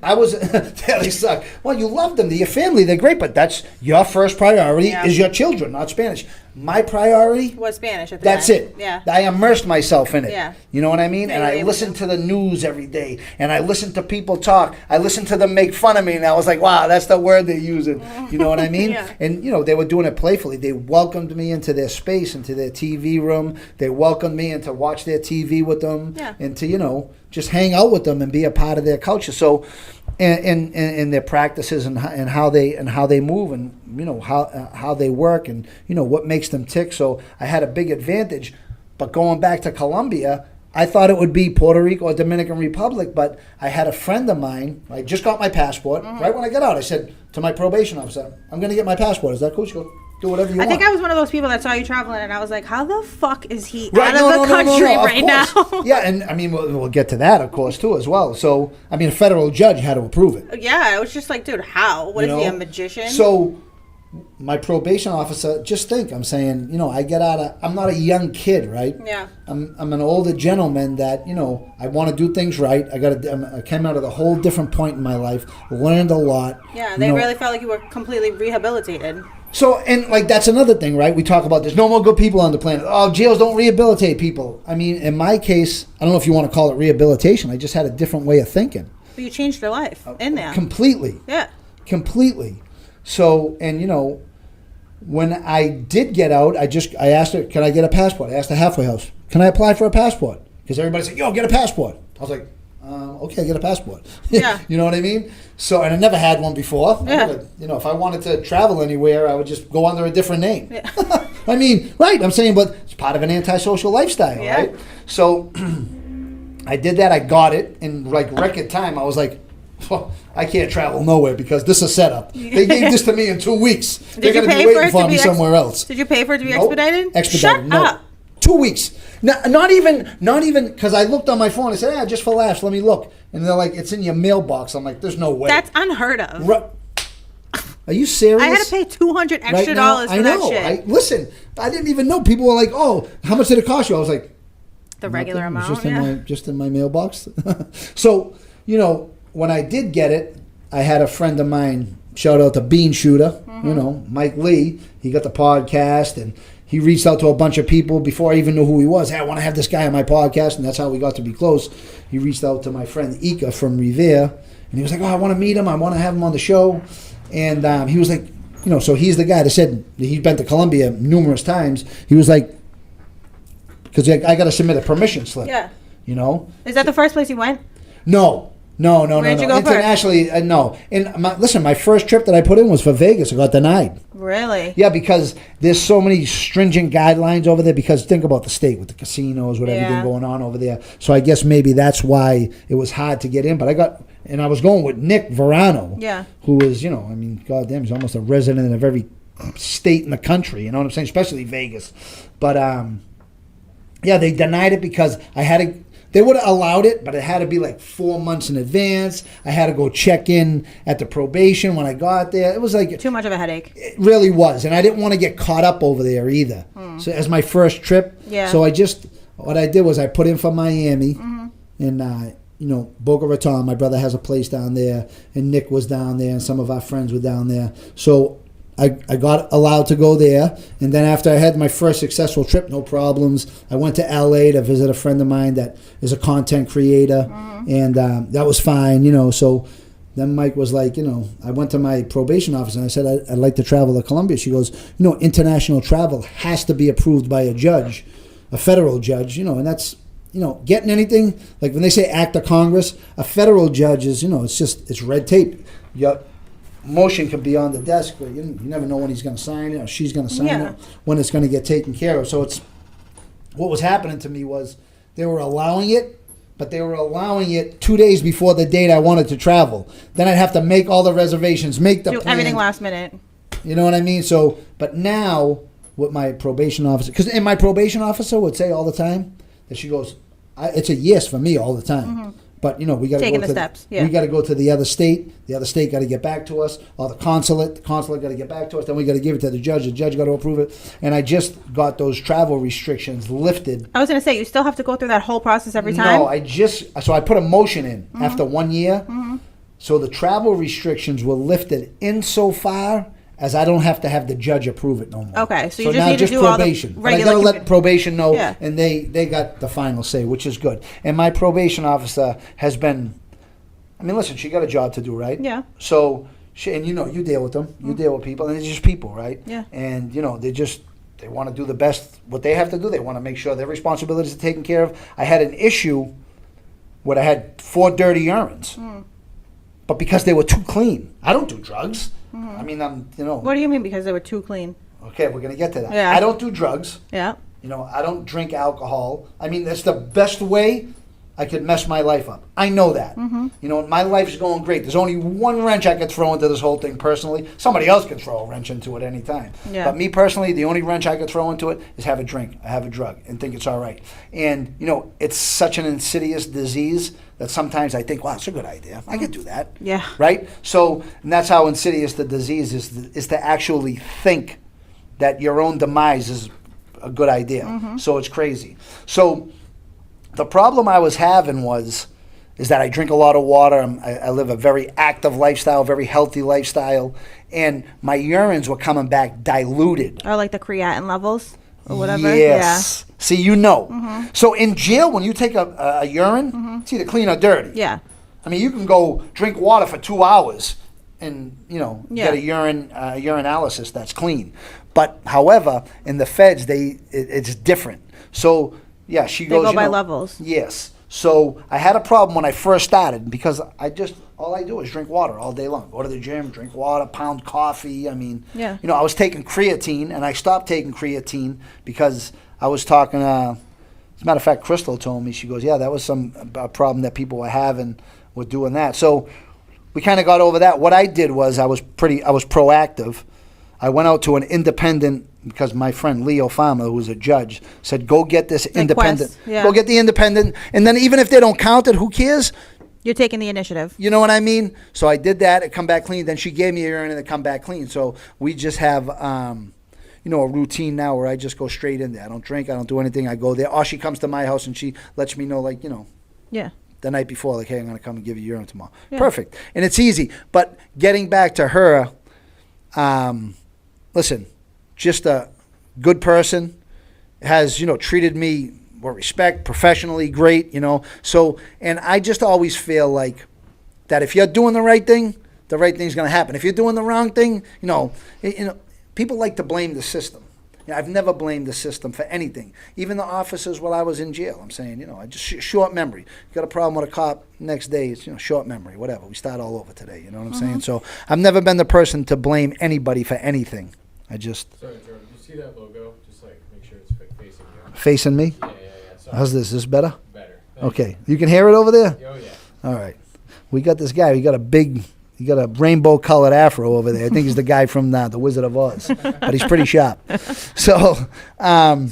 yeah, they suck. Well, you love them. They're your family. They're great. But that's your first priority Yeah. is your children, not Spanish. My priority, Was Spanish at the that's time. it. Yeah. I immersed myself in it. Yeah. You know what I mean? Yeah, And you were I able listened to. to the news every day. And I listened to people talk. I listened to them make fun of me. And I was like, wow, that's the word they're using. You know what I mean? Yeah. And, they were doing it playfully. They welcomed me into their space, into their TV room. They welcomed me in to watch their TV with them. Yeah. And to, just hang out with them and be a part of their culture. So, and their practices and how they move and how they work and what makes them tick. So I had a big advantage. But going back to Colombia, I thought it would be Puerto Rico or Dominican Republic. But I had a friend of mine. I just got my passport. Right when I got out, I said to my probation officer, "I'm going to get my passport. Is that cool?" She goes, "Do whatever you want." I think I was one of those people that saw you traveling, and I was like, "How the fuck is he Right, out of the country of right course. now?" Yeah, and I mean, we'll get to that, of course, too, as well. So, I mean, a federal judge had to approve it. Yeah, I was just like, dude, how? What is he, a magician? So, my probation officer, just think, I'm saying, I get out of, I'm not a young kid, right? Yeah. I'm an older gentleman that, I want to do things right. I came out of a whole different point in my life, learned a lot. Yeah, they really felt like you were completely rehabilitated. So, and like that's another thing, right? We talk about there's no more good people on the planet. Oh, jails don't rehabilitate people. I mean, in my case, I don't know if you want to call it rehabilitation. I just had a different way of thinking. But you changed your life in there. Completely. Yeah. Completely. So, and when I did get out, I asked her, can I get a passport? I asked the halfway house, can I apply for a passport? Because everybody said, yo, get a passport. I was like, okay, get a passport. Yeah. You know what I mean? So, and I never had one before. Yeah. If I wanted to travel anywhere, I would just go under a different name. Yeah. I mean, right, I'm saying, but it's part of an antisocial lifestyle, Yeah. right? So, I did that. I got it in like record time. I was like, I can't travel nowhere because this is set up. They gave this to me in 2 weeks. They're going to be waiting for me somewhere else. Did you pay for it to be Nope. expedited? Expedited. Shut no. up. 2 weeks. Not even, because I looked on my phone. I said, just for laughs, let me look. And they're like, it's in your mailbox. I'm like, there's no way. That's unheard of. Are you serious? I had to pay $200 extra dollars for that shit. Listen, I didn't even know. People were like, oh, how much did it cost you? I was like, The regular nothing. It was amount, just in my mailbox. So, when I did get it, I had a friend of mine, shout out to Bean Shooter, Mike Lee. He got the podcast and he reached out to a bunch of people before I even knew who he was. Hey, I want to have this guy on my podcast, and that's how we got to be close. He reached out to my friend Ika from Revere, and he was like, oh, I want to meet him. I want to have him on the show. And he was like, so he's the guy that said he'd been to Colombia numerous times. He was like, because I got to submit a permission slip. Yeah. Is that the first place you went? No. Where'd you go first? Internationally, no. And listen, my first trip that I put in was for Vegas. I got denied. Really? Yeah, because there's so many stringent guidelines over there. Because think about the state with the casinos, with everything going on over there. So I guess maybe that's why it was hard to get in. But I was going with Nick Verano. Yeah. Who is, goddamn, he's almost a resident of every state in the country. You know what I'm saying? Especially Vegas. But yeah, they denied it because I had to. They would have allowed it, but it had to be like 4 months in advance. I had to go check in at the probation when I got there. It was like too much of a headache. It really was, and I didn't want to get caught up over there either. So as my first trip, so what I did was I put in for Miami, and Boca Raton. My brother has a place down there, and Nick was down there, and some of our friends were down there. So I got allowed to go there, and then after I had my first successful trip, no problems, I went to LA to visit a friend of mine that is a content creator, and that was fine, So then Mike was like, I went to my probation officer and I said, I'd like to travel to Colombia. She goes, international travel has to be approved by a judge, a federal judge, and that's, getting anything, like when they say act of Congress, a federal judge is, it's red tape. Your motion could be on the desk, but you never know when he's going to sign it or she's going to sign it, when it's going to get taken care of. So what was happening to me was they were allowing it, but they were allowing it 2 days before the date I wanted to travel. Then I'd have to make all the reservations, make the Do plan. everything last minute. You know what I mean? So, but now with my probation officer, and my probation officer would say all the time that she goes, it's a yes for me all the time. But we got to Taking go the to steps, yeah. We got to go to the other state. The other state got to get back to us, or the consulate got to get back to us. Then we got to give it to the judge. The judge got to approve it. And I just got those travel restrictions lifted. I was going to say, you still have to go through that whole process every time? No, so I put a motion in after 1 year. So the travel restrictions were lifted insofar as I don't have to have the judge approve it no more. Okay, so you just now need to do all the probation. But I regular got to let probation know, Yeah. and they got the final say, which is good. And my probation officer has been, listen, she got a job to do, right? Yeah. So, and you deal with them. You deal with people, and it's just people, right? Yeah. And, they want to do the best, what they have to do. They want to make sure their responsibilities are taken care of. I had an issue where I had 4 dirty urines. But because they were too clean. I don't do drugs. What do you mean because they were too clean? Okay, we're going to get to that. Yeah. I don't do drugs. Yeah. I don't drink alcohol. That's the best way I could mess my life up. I know that. My life's going great. There's only one wrench I could throw into this whole thing personally. Somebody else could throw a wrench into it any time. Yeah. But me personally, the only wrench I could throw into it is have a drink, have a drug, and think it's all right. And, it's such an insidious disease that sometimes I think, wow, it's a good idea. I could do that. Yeah. Right? So, and that's how insidious the disease is to actually think that your own demise is a good idea. So it's crazy. So the problem I was having is that I drink a lot of water. I live a very active lifestyle, very healthy lifestyle, and my urines were coming back diluted. Or like the creatinine levels or whatever? Yes. Yeah. See, So in jail, when you take a urine, it's either clean or dirty. Yeah. You can go drink water for 2 hours and, get a urinalysis that's clean. But, however, in the feds, it's different. So, yeah, she goes, They go by levels. Yes. So I had a problem when I first started because all I do is drink water all day long. Go to the gym, drink water, pound coffee. Yeah. I was taking creatine, and I stopped taking creatine because I was talking, as a matter of fact, Crystal told me, she goes, yeah, that was a problem that people were having with doing that. So we kind of got over that. What I did was I was proactive. I went out to an independent, because my friend Leo Farmer, who was a judge, said, go get this independent. Quest, yeah. Go get the independent. And then even if they don't count it, who cares? You're taking the initiative. You know what I mean? So I did that. It come back clean. Then she gave me a urine and it come back clean. So we just have, a routine now where I just go straight in there. I don't drink. I don't do anything. I go there. Or she comes to my house and she lets me know, Yeah. the night before, hey, I'm going to come and give you urine tomorrow. Yeah. Perfect. And it's easy. But getting back to her, listen, just a good person, has, treated me with respect, professionally great, So, and I just always feel like that if you're doing the right thing's going to happen. If you're doing the wrong thing, people like to blame the system. I've never blamed the system for anything. Even the officers while I was in jail, I'm saying, I just short memory. You got a problem with a cop, next day it's, short memory, whatever. We start all over today, you know what I'm saying? So I've never been the person to blame anybody for anything. Sorry, Jordan, do you see that logo? Just make sure it's facing you. Facing me? Yeah. Sorry. How's this? Is this better? Better. Okay. You can hear it over there? Oh, yeah. All right. We got this guy. He got a rainbow colored afro over there. I think he's the guy from the Wizard of Oz, but he's pretty sharp. So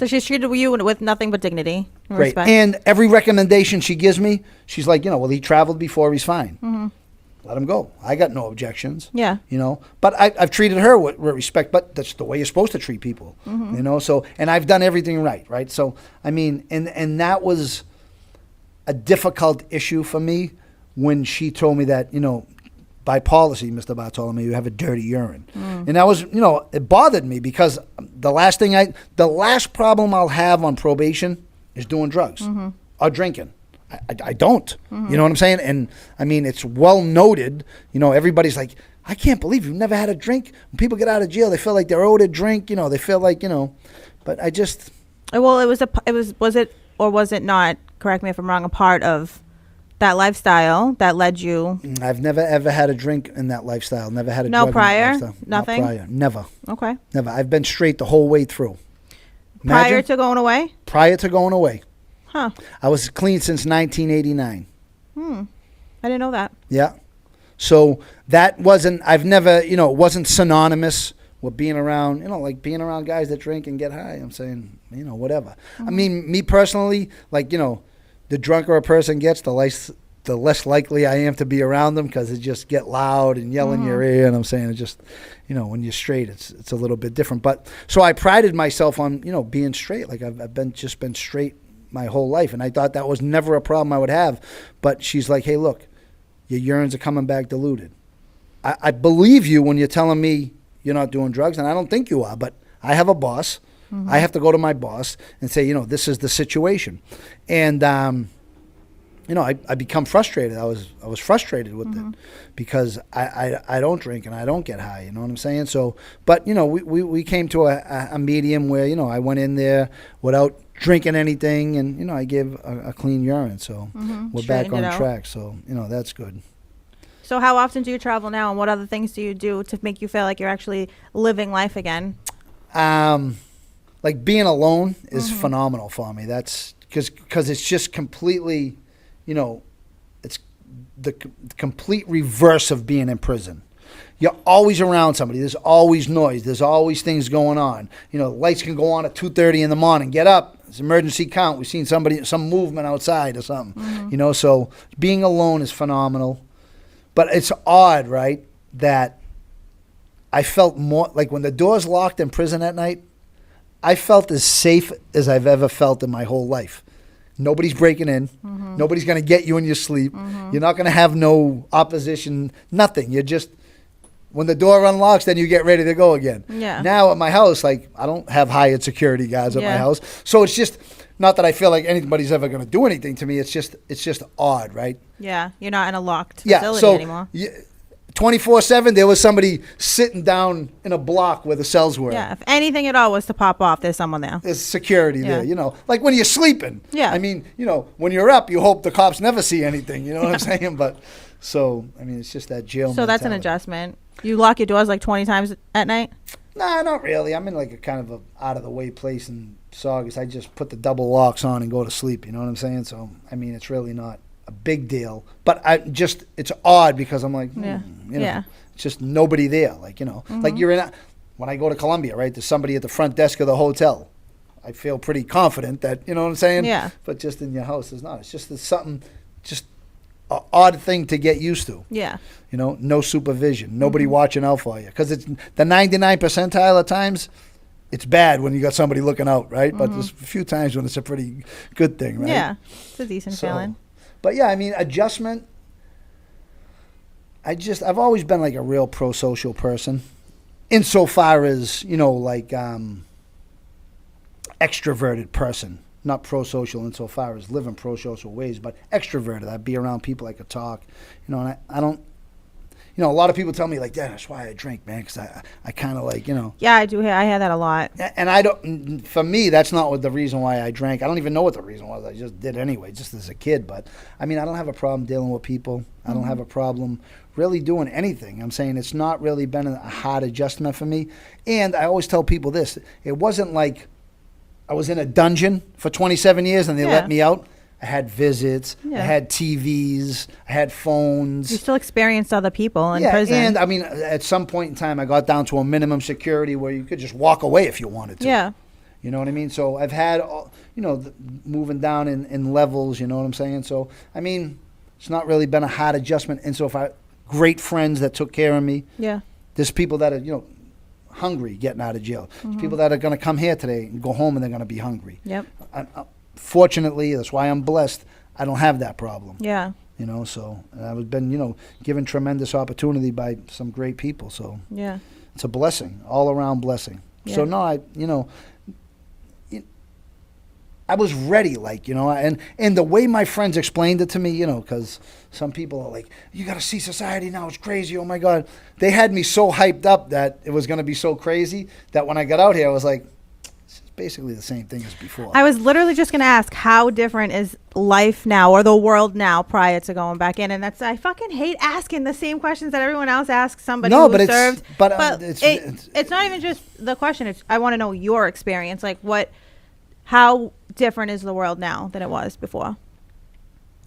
She's treated you with nothing but dignity and great. respect. And every recommendation she gives me, she's like, well, he traveled before, he's fine. Let him go. I got no objections. Yeah. But I've treated her with respect, but that's the way you're supposed to treat people, So, and I've done everything right? So, and that was a difficult issue for me when she told me that, by policy, Mr. Bartolome, you have a dirty urine. And that was, it bothered me because the last problem I'll have on probation is doing drugs or drinking. I don't. You know what I'm saying? And I mean, it's well noted. You know, everybody's like, I can't believe you've never had a drink. When people get out of jail, they feel like they're owed a drink. You know, they feel like, you know, but I just. Well, was it or was it not? Correct me if I'm wrong. A part of that lifestyle that led you. I've never ever had a drink in that lifestyle. Never had a No drug prior? in that lifestyle. Nothing? Not prior. Never. Okay. Never. I've been straight the whole way through. Prior Imagine? to going away? Prior to going away. Huh. I was clean since 1989. I didn't know that. Yeah. So that wasn't, I've never, you know, it wasn't synonymous with being around, you know, like being around guys that drink and get high. I'm saying, you know, whatever. I mean, me personally, like, you know, the drunker a person gets, the less likely I am to be around them because it just get loud and yell in your ear. And I'm saying it just, you know, when you're straight, it's a little bit different. But so I prided myself on, you know, being straight. Like I've been straight my whole life. And I thought that was never a problem I would have. But she's like, hey, look, your urines are coming back diluted. I believe you when you're telling me you're not doing drugs, and I don't think you are, but I have a boss. I have to go to my boss and say, you know, this is the situation. And, you know, I become frustrated. I was frustrated with it because I don't drink and I don't get high, you know what I'm saying? So, but, you know, we came to a medium where, you know, I went in there without drinking anything and, you know, I gave a clean urine. So we're back on track. So, you know, that's good. So how often do you travel now, and what other things do you do to make you feel like you're actually living life again? Like being alone is phenomenal for me. That's because it's just completely, you know, it's the complete reverse of being in prison. You're always around somebody. There's always noise. There's always things going on. You know, lights can go on at 2:30 in the morning. Get up. It's emergency count. We've seen some movement outside or something. You know, so being alone is phenomenal. But it's odd, right, that I felt more, like when the door's locked in prison at night, I felt as safe as I've ever felt in my whole life. Nobody's breaking in. Nobody's going to get you in your sleep. You're not going to have no opposition, nothing. You're just, when the door unlocks, then you get ready to go again. Yeah. Now at my house, like, I don't have hired security guards at my house. So it's just, not that I feel like anybody's ever going to do anything to me. It's just odd, right? Yeah, you're not in a locked facility anymore. 24/7, there was somebody sitting down in a block where the cells were. Yeah, if anything at all was to pop off, there's someone there. There's security there, you know. Like when you're sleeping. Yeah. I mean, you know, when you're up, you hope the cops never see anything, you know what I'm saying? But, so, I mean, it's just that jail So that's an mentality. adjustment. You lock your doors like 20 times at night? Nah, not really. I'm in like a kind of a out-of-the-way place in Saugus. I just put the double locks on and go to sleep, you know what I'm saying? So, I mean, it's really not a big deal. But it's odd because I'm like, you know, it's just nobody there. Like, you know, like when I go to Columbia, right, there's somebody at the front desk of the hotel. I feel pretty confident that, you know what I'm saying? Yeah. But just in your house, there's not. It's just something, just an odd thing to get used to. Yeah. You know, no supervision, nobody watching out for you. Because it's the 99 percentile of times, it's bad when you got somebody looking out, right? But there's a few times when it's a pretty good thing, right? Yeah, it's a decent feeling. But yeah, I mean, adjustment, I've always been like a real pro-social person. Insofar as, you know, like extroverted person. Not pro-social insofar as living pro-social ways, but extroverted. I'd be around people I could talk, you know, and I don't, you know, a lot of people tell me like, yeah, that's why I drink, man, because I kind of like, you know. Yeah, I do. I hear that a lot. And I don't, for me, that's not what the reason why I drank. I don't even know what the reason was. I just did anyway, just as a kid. But, I mean, I don't have a problem dealing with people. I don't have a problem really doing anything. I'm saying it's not really been a hard adjustment for me. And I always tell people this. It wasn't like I was in a dungeon for 27 years and they let me out. I had visits. I had TVs. I had phones. You still experienced other people in prison. And I mean, at some point in time, I got down to a minimum security where you could just walk away if you wanted to. Yeah. You know what I mean? So I've had, you know, moving down in levels, you know what I'm saying? So, I mean, it's not really been a hard adjustment. And so if great friends that took care of me. Yeah. There's people that are, you know, hungry getting out of jail. There's people that are going to come here today and go home and they're going to be hungry. Yep. Fortunately, that's why I'm blessed. I don't have that problem. Yeah. You know, so I've been, you know, given tremendous opportunity by some great people. So yeah, it's a blessing, all around blessing. Yeah. So no, you know, I was ready, like, you know, and the way my friends explained it to me, you know, because some people are like, you got to see society now, it's crazy, oh my God. They had me so hyped up that it was going to be so crazy that when I got out here, I was like, it's basically the same thing as before. I was literally just going to ask, how different is life now or the world now prior to going back in? And that's, I fucking hate asking the same questions that everyone else asks somebody who served. It's not even just the question. It's, I want to know your experience. Like how different is the world now than it was before?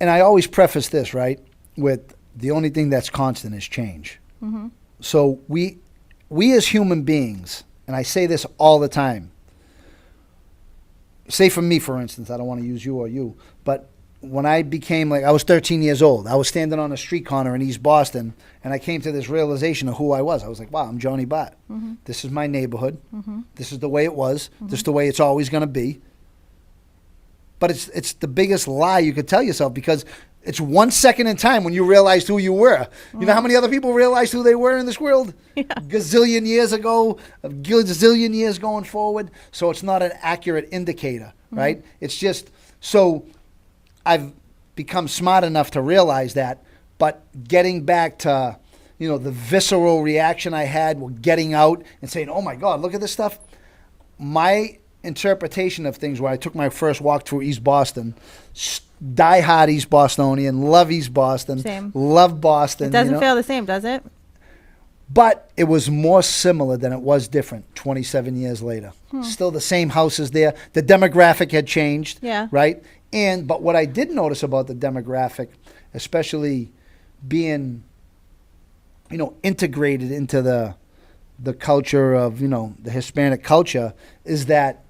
And I always preface this, right, with the only thing that's constant is change. Mm-hmm. So we as human beings, and I say this all the time, say for me, for instance, I don't want to use you or you, but when I became, like, I was 13 years old. I was standing on a street corner in East Boston, and I came to this realization of who I was. I was like, wow, I'm Johnny Bart. Mm-hmm. This is my neighborhood. Mm-hmm. This is the way it was. Mm-hmm. This is the way it's always going to be. But it's the biggest lie you could tell yourself, because it's 1 second in time when you realized who you were. Mm-hmm. You know how many other people realized who they were in this world? Yeah. Gazillion years ago, a gazillion years going forward. So it's not an accurate indicator, right? It's just, so I've become smart enough to realize that. But getting back to, you know, the visceral reaction I had with getting out and saying, oh my God, look at this stuff. My interpretation of things, where I took my first walk through East Boston, die-hard East Bostonian, love East Boston, Same. love Boston. It doesn't you know? feel the same, does it? But it was more similar than it was different 27 years later. Still the same houses there. The demographic had changed, Yeah. right? But what I did notice about the demographic, especially being, you know, integrated into the culture of, you know, the Hispanic culture, is that,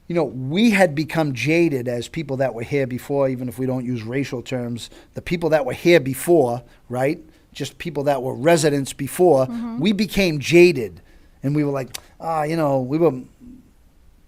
you know, we had become jaded as people that were here before, even if we don't use racial terms. The people that were here before, right? Just people that were residents before, we became jaded. And we were like, you know, we were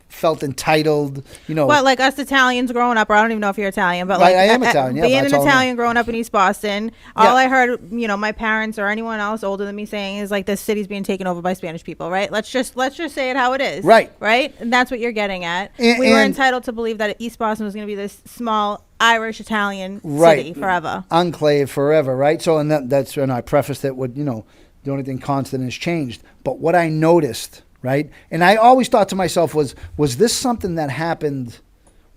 felt entitled, you know. Well, like us Italians growing up, or I don't even know if you're Italian, but Right, like I am Italian, yeah, being that's an all I know. Italian growing up in East Boston, Yeah. all I heard, you know, my parents or anyone else older than me saying is like, this city's being taken over by Spanish people, right? Let's just say it how it is, Right. And that's what you're getting at. And- we were and- entitled to believe that East Boston was going to be this small Irish Italian Right. city forever. Enclave forever, right? So, and that's when I prefaced it with, you know, the only thing constant has changed. But what I noticed, right, and I always thought to myself was this something that happened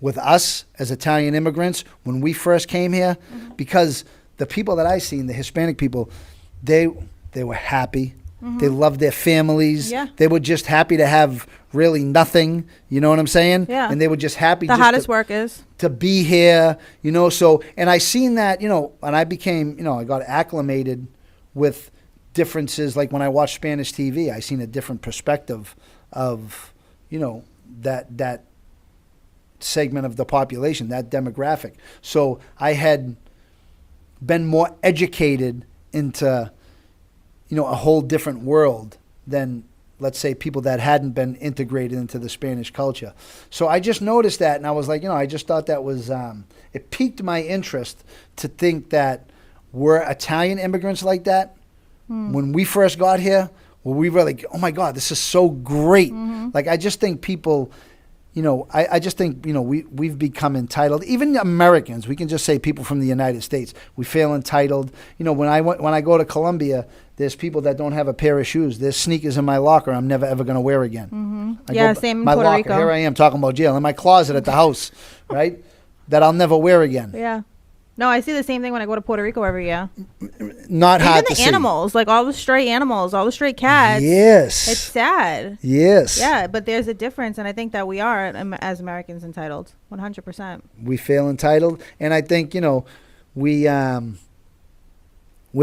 with us as Italian immigrants when we first came here? Because the people that I seen, the Hispanic people, they were happy. They loved their families. Yeah. They were just happy to have really nothing. You know what I'm saying? Yeah. And they were just happy. The just hottest to, work is. to be here, you know. So, and I seen that, you know, and I became, you know, I got acclimated with differences. Like when I watched Spanish TV, I seen a different perspective of, you know, that segment of the population, that demographic. So I had been more educated into, you know, a whole different world than, let's say, people that hadn't been integrated into the Spanish culture. So I just noticed that, and I was like, you know, I just thought that was, it piqued my interest to think that we're Italian immigrants like that. When we first got here, well, we were like, oh my God, this is so great. Like, I just think people, you know, I just think, you know, we've become entitled. Even Americans, we can just say people from the United States, we feel entitled. You know, when I go to Colombia, there's people that don't have a pair of shoes. There's sneakers in my locker I'm never ever going to wear again. Yeah, same in my Puerto locker, Rico. Here I am talking about jail in my closet at the house, right? That I'll never wear again. Yeah. No, I see the same thing when I go to Puerto Rico every year. Not Even hard to the see. animals, like all the stray animals, all the stray cats. Yes. It's sad. Yes. Yeah, but there's a difference, and I think that we are, as Americans, entitled 100%. We feel entitled, and I think, you know, we're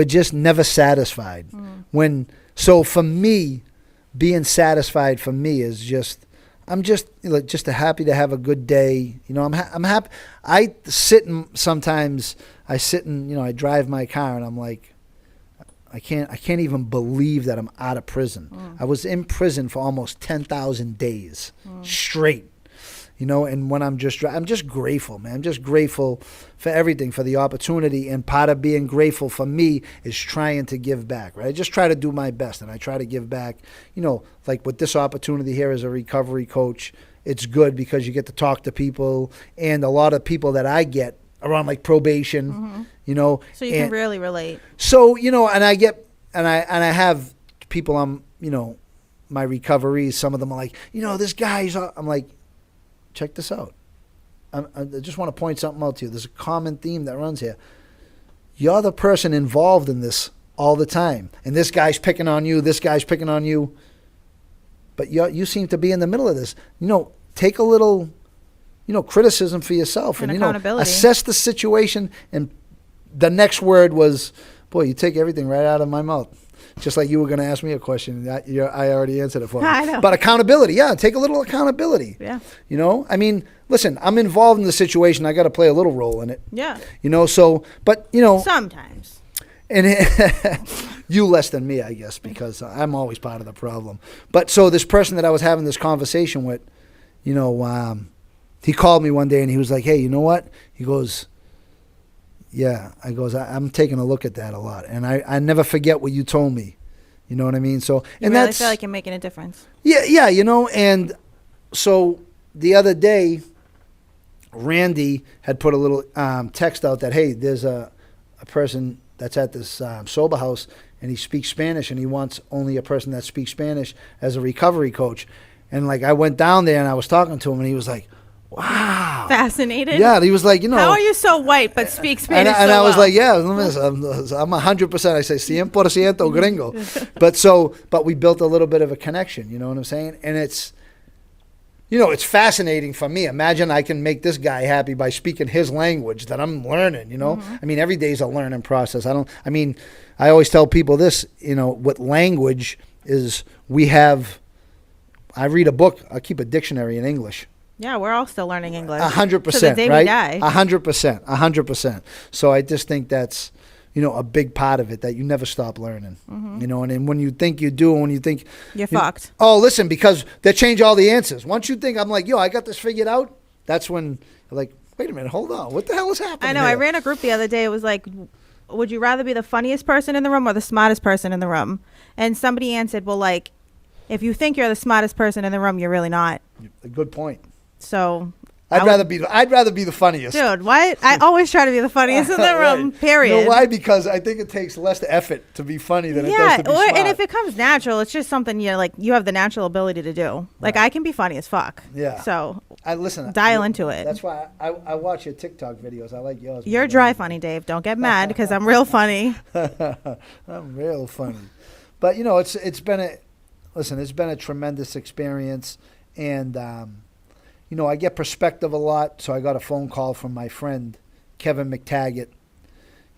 just never satisfied. So for me, being satisfied for me is just, I'm just, you know, just happy to have a good day. You know, I'm happy. I sit and sometimes I sit and, you know, I drive my car and I'm like, I can't even believe that I'm out of prison. I was in prison for almost 10,000 days straight. You know, and when I'm just grateful, man. I'm just grateful for everything, for the opportunity. And part of being grateful for me is trying to give back, right? I just try to do my best, and I try to give back, you know, like with this opportunity here as a recovery coach it's good because you get to talk to people, and a lot of people that I get are on like probation, you know. So you can really relate. So, you know, and I get, and I have people on, you know, my recoveries. Some of them are like, you know, this guy's, I'm like, check this out. I just want to point something out to you. There's a common theme that runs here. You're the person involved in this all the time. And this guy's picking on you, this guy's picking on you. But you seem to be in the middle of this. You know, take a little, you know, criticism for yourself. And you know, accountability. assess the situation. And the next word was, boy, you take everything right out of my mouth. Just like you were going to ask me a question. I already answered it for you. I know. But accountability, yeah, take a little accountability. Yeah. You know, I mean, listen, I'm involved in the situation. I got to play a little role in it. Yeah. You know, so, but, you know. Sometimes. And you less than me, I guess, because I'm always part of the problem. But so this person that I was having this conversation with, you know, he called me one day and he was like, hey, you know what? He goes, yeah. I goes, I'm taking a look at that a lot. And I never forget what you told me. You know what I mean? So, You and really that's, feel like you're making a difference. yeah, you know, and so the other day, Randy had put a little text out that, hey, there's a person that's at this sober house and he speaks Spanish and he wants only a person that speaks Spanish as a recovery coach. And like I went down there and I was talking to him and he was like, wow. Fascinated. Yeah, he was like, you know. How are you so white but speak Spanish and so I was well? like, yeah, I'm 100%. I say 100% gringo. But we built a little bit of a connection, you know what I'm saying? And it's, you know, it's fascinating for me. Imagine I can make this guy happy by speaking his language that I'm learning, you know? I mean, every day's a learning process. I always tell people this, you know, what language is I read a book, I keep a dictionary in English. Yeah, we're all still learning English. 100%, To the day right? we die. 100%. So I just think that's, you know, a big part of it, that you never stop learning. You know, and then when you think you do, and when you think You're fucked. Oh, listen, because they change all the answers. Once you think I'm like, yo, I got this figured out, that's when you're like, wait a minute, hold on, what the hell is happening? I know. here? I ran a group the other day. It was like, would you rather be the funniest person in the room or the smartest person in the room? And somebody answered, well, like, if you think you're the smartest person in the room, you're really not. A good point. So I'd rather be the funniest. Dude, why? I always try to be the funniest in the room, Right. period. You know why? Because I think it takes less effort to be funny than it does to be smart. and if it comes natural, it's just something you have the natural ability to do. Like, Right. I can be funny as fuck. Yeah. So listen, dial into it. That's why I watch your TikTok videos. I like yours. You're dry funny, Dave. Don't get mad because I'm real funny. I'm real funny. But, you know, it's been a tremendous experience. And, you know, I get perspective a lot. So I got a phone call from my friend, Kevin McTaggart.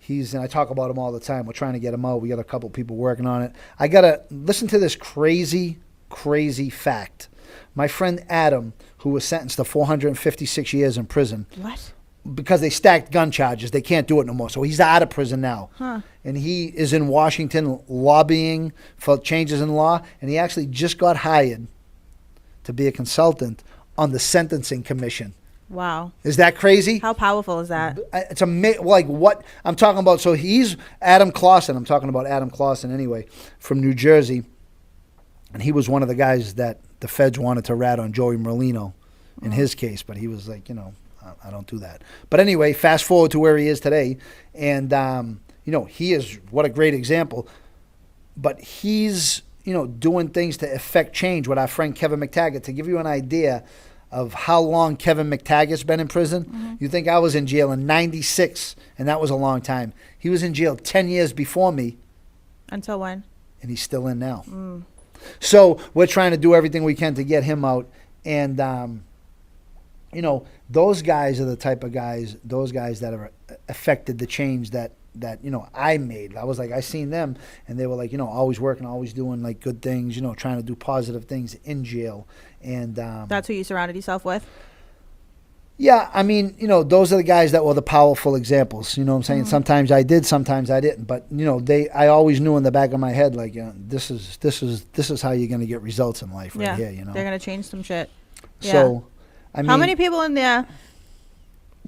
And I talk about him all the time. We're trying to get him out. We got a couple people working on it. I got to listen to this crazy, crazy fact. My friend Adam, who was sentenced to 456 years in prison. What? Because they stacked gun charges. They can't do it no more. So he's out of prison now. Huh. And he is in Washington lobbying for changes in law. And he actually just got hired to be a consultant on the Sentencing Commission. Wow. Is that crazy? How powerful is that? It's like what I'm talking about. So he's Adam Clausen. I'm talking about Adam Clausen anyway, from New Jersey. And he was one of the guys that the feds wanted to rat on Joey Merlino in his case. But he was like, you know, I don't do that. But anyway, fast forward to where he is today. And, you know, he is, what a great example. But he's, you know, doing things to affect change with our friend Kevin McTaggart. To give you an idea of how long Kevin McTaggart's been in prison, you think I was in jail in 96, and that was a long time. He was in jail 10 years before me. Until when? And he's still in now. So we're trying to do everything we can to get him out. And, you know, those guys are the type of guys, that have affected the change that, you know, I made. I was like, I seen them, and they were like, you know, always working, always doing like good things, you know, trying to do positive things in jail. And That's who you surrounded yourself with? yeah, I mean, you know, those are the guys that were the powerful examples. You know what I'm saying? Sometimes I did, sometimes I didn't. But, you know, I always knew in the back of my head, like, this is how you're going to get results in life right here, you know? They're going to change some shit. Yeah. So, I mean, How many people in there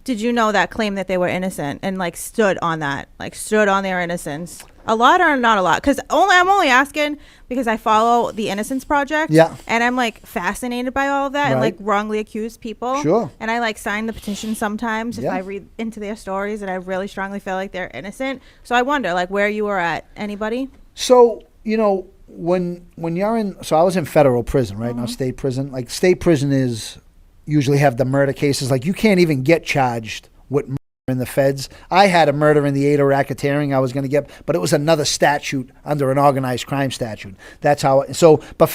did you know that claim that they were innocent and like stood on that, like stood on their innocence? A lot or not a lot? Because I'm only asking because I follow the Innocence Project. Yeah. And I'm like fascinated by all of that and Right. like wrongly accused people. Sure. And I like sign the petition sometimes if Yeah. I read into their stories and I really strongly feel like they're innocent. So I wonder like where you were at. Anybody? So, you know, when you're in, so I was in federal prison, right? Not state prison. Like state prison is usually have the murder cases. Like you can't even get charged with murder in the feds. I had a murder in the Ada racketeering I was going to get, but it was another statute under an organized crime statute. That's how, but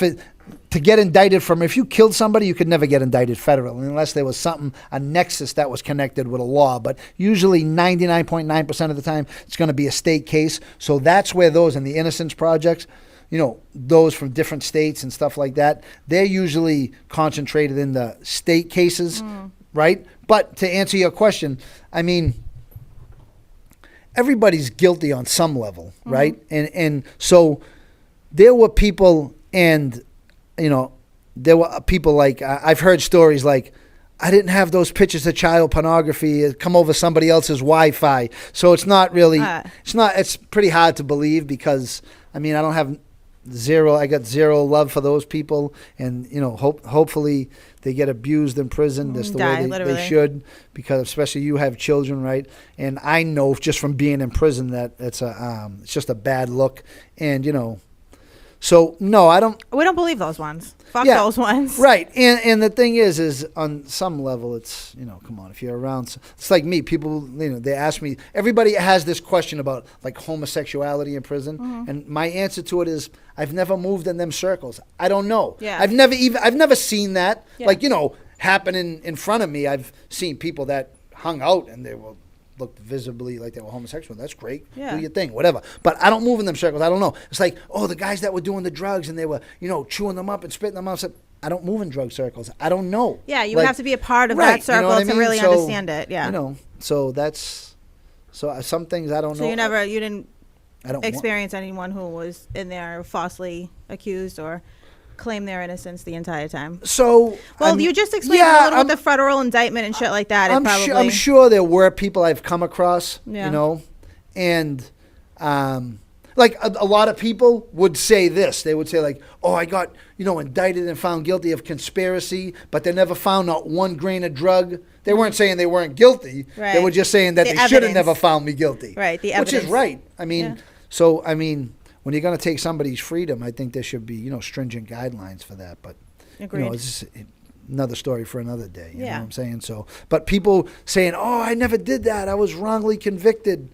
to get indicted from, if you killed somebody, you could never get indicted federally unless there was something, a nexus that was connected with a law. But usually 99.9% of the time, it's going to be a state case. So that's where those in the Innocence Projects, you know, those from different states and stuff like that, they're usually concentrated in the state cases, right? But to answer your question, I mean, everybody's guilty on some level, right? And so there were people, and you know, there were people like I've heard stories like, I didn't have those pictures of child pornography come over somebody else's Wi-Fi. So it's not really, it's pretty hard to believe because I mean, I got zero love for those people, and you know, hopefully they get abused in prison. That's the way they should, because especially you have children, right? And I know just from being in prison that it's just a bad look, and you know, so no, We don't believe those ones. Fuck Yeah, those ones. right? And the thing is on some level, it's, you know, come on, if you're around, it's like me. People, you know, they ask me. Everybody has this question about like homosexuality in prison, and my answer to it is, I've never moved in them circles. I don't know. Yeah. I've never seen that, Yeah. like, you know, happen in front of me. I've seen people that hung out and they were looked visibly like they were homosexual. That's great. Yeah. Do your thing, whatever. But I don't move in them circles. I don't know. It's like, oh, the guys that were doing the drugs and they were, you know, chewing them up and spitting them out. So I don't move in drug circles. I don't know. Yeah, you would have to be a part of that circle to really understand it. Yeah. You know, so that's, some things I don't know. So you didn't I don't experience anyone who was in there falsely accused or claim their innocence the entire time. So, Well, you just explained a little with the federal indictment and shit like that. I'm sure there were people I've come across, Yeah. you know, and like a lot of people would say this. They would say like, oh, I got, you know, indicted and found guilty of conspiracy, but they never found not one grain of drug. They weren't saying they weren't guilty. Right. They were just saying that The they should have evidence. never found me guilty. Right, the Which is evidence. right. I mean, Yeah. so, I mean, when you're going to take somebody's freedom, I think there should be, you know, stringent guidelines for that. But, Agreed. you know, it's just another story for another day. You know Yeah. what I'm saying? So, but people saying, oh, I never did that. I was wrongly convicted.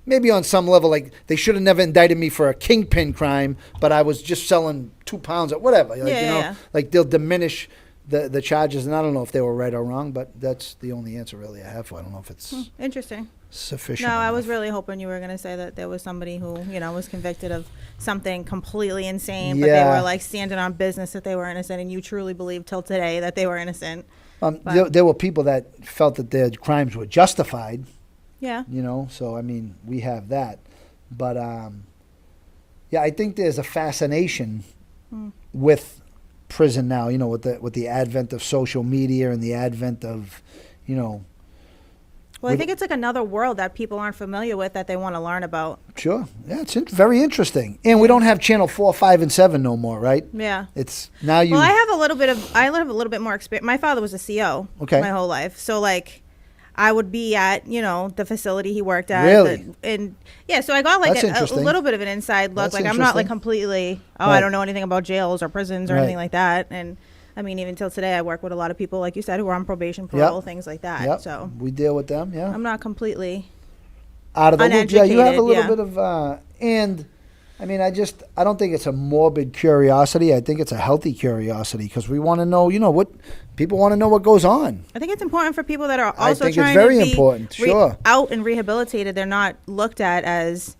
Maybe on some level, like they should have never indicted me for a kingpin crime, but I was just selling 2 pounds or whatever. Like, Yeah, you know, yeah. like they'll diminish the charges. And I don't know if they were right or wrong, but that's the only answer really I have for it. I don't know if it's Interesting. sufficient. No, I was enough. really hoping you were going to say that there was somebody who, you know, was convicted of something completely insane, but they Yeah. were like standing on business that they were innocent, and you truly believe till today that they were innocent. There were people that felt that their crimes were justified, Yeah. you know, so I mean, we have that. But yeah, I think there's a fascination with prison now, you know, with the advent of social media and the advent of, you know. Well, I think it's like another world that people aren't familiar with that they want to learn about. Sure. Yeah, it's very interesting. And we don't have channel 4, 5, and 7 no more, right? Yeah. It's now you. Well, I have a little bit more experience. My father was a CO Okay. my whole life. So like I would be at, you know, the facility he worked at. Really? And yeah, so I got like That's a interesting. little bit of an inside look. That's Like I'm not like interesting. completely, I Right. don't know anything about jails or prisons or Right. anything like that. And I mean, even till today, I work with a lot of people, like you said, who are on probation, parole, things like that. Yep. So we deal with them, yeah. I'm not completely Out of the loop. Yeah, you have a uneducated, little yeah. bit of, and I mean, I don't think it's a morbid curiosity. I think it's a healthy curiosity because we want to know, you know, what people want to know what goes on. I think it's important for people that are I also think it's trying very to be important, sure. out and rehabilitated. They're not looked at as,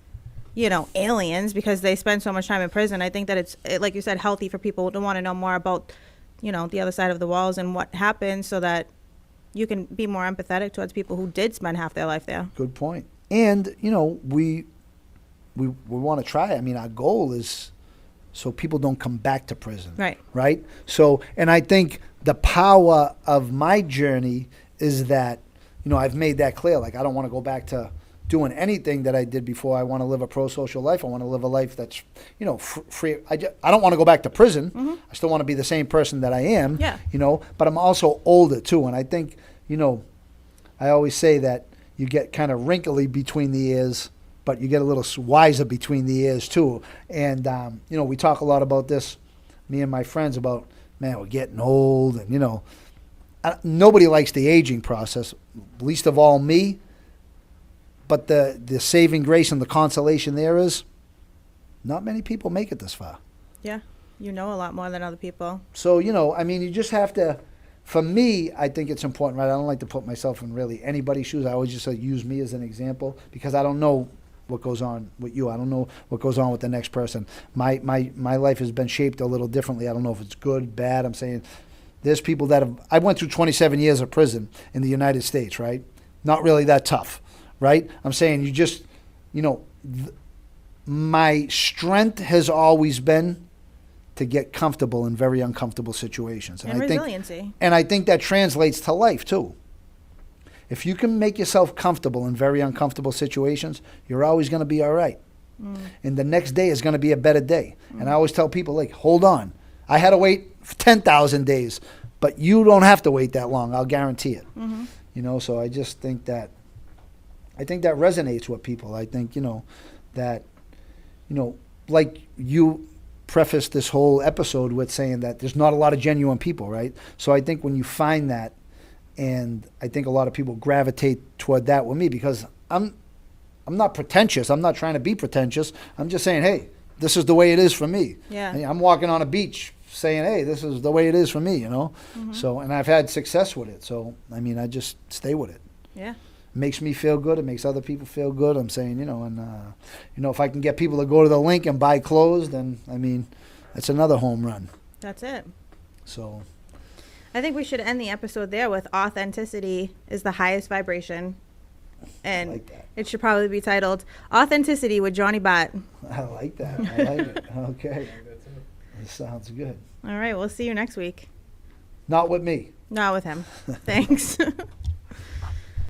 you know, aliens because they spend so much time in prison. I think that it's, like you said, healthy for people to want to know more about, you know, the other side of the walls and what happened so that you can be more empathetic towards people who did spend half their life there. Good point. And, you know, we want to try. I mean, our goal is so people don't come back to prison. Right. Right? So, and I think the power of my journey is that I've made that clear. Like, I don't want to go back to doing anything that I did before. I want to live a pro-social life. I want to live a life that's, free. I don't want to go back to prison. I still want to be the same person that I am, Yeah. but I'm also older too. And I think, I always say that you get kind of wrinkly between the ears, but you get a little wiser between the ears too. And, we talk a lot about this, me and my friends, about, man, we're getting old. And, nobody likes the aging process, least of all me. But the saving grace and the consolation there is not many people make it this far. Yeah. You know a lot more than other people. So, you just have to, for me, I think it's important, right? I don't like to put myself in really anybody's shoes. I always just use me as an example because I don't know what goes on with you. I don't know what goes on with the next person. My life has been shaped a little differently. I don't know if it's good, bad. I'm saying there's people that I went through 27 years of prison in the United States, right? Not really that tough, right? I'm saying you just, my strength has always been to get comfortable in very uncomfortable situations. And resiliency. And I think that translates to life too. If you can make yourself comfortable in very uncomfortable situations, you're always going to be all right. And the next day is going to be a better day. And I always tell people, like, hold on. I had to wait 10,000 days, but you don't have to wait that long. I'll guarantee it. So I just think that, resonates with people. I think, that, like you prefaced this whole episode with saying that there's not a lot of genuine people, right? So I think when you find that, and I think a lot of people gravitate toward that with me because I'm not pretentious. I'm not trying to be pretentious. I'm just saying, hey, this is the way it is for me. Yeah. I'm walking on a beach saying, hey, this is the way it is for me, So, and I've had success with it. So, I just stay with it. Yeah. It makes me feel good. It makes other people feel good. I'm saying, and, if I can get people to go to the link and buy clothes, then, that's another home run. That's it. So. I think we should end the episode there with authenticity is the highest vibration. And I like that. It should probably be titled Authenticity with Johnny Bart. I like that. I like it. Okay. That's it. That sounds good. All right. We'll see you next week. Not with me. Not with him. Thanks.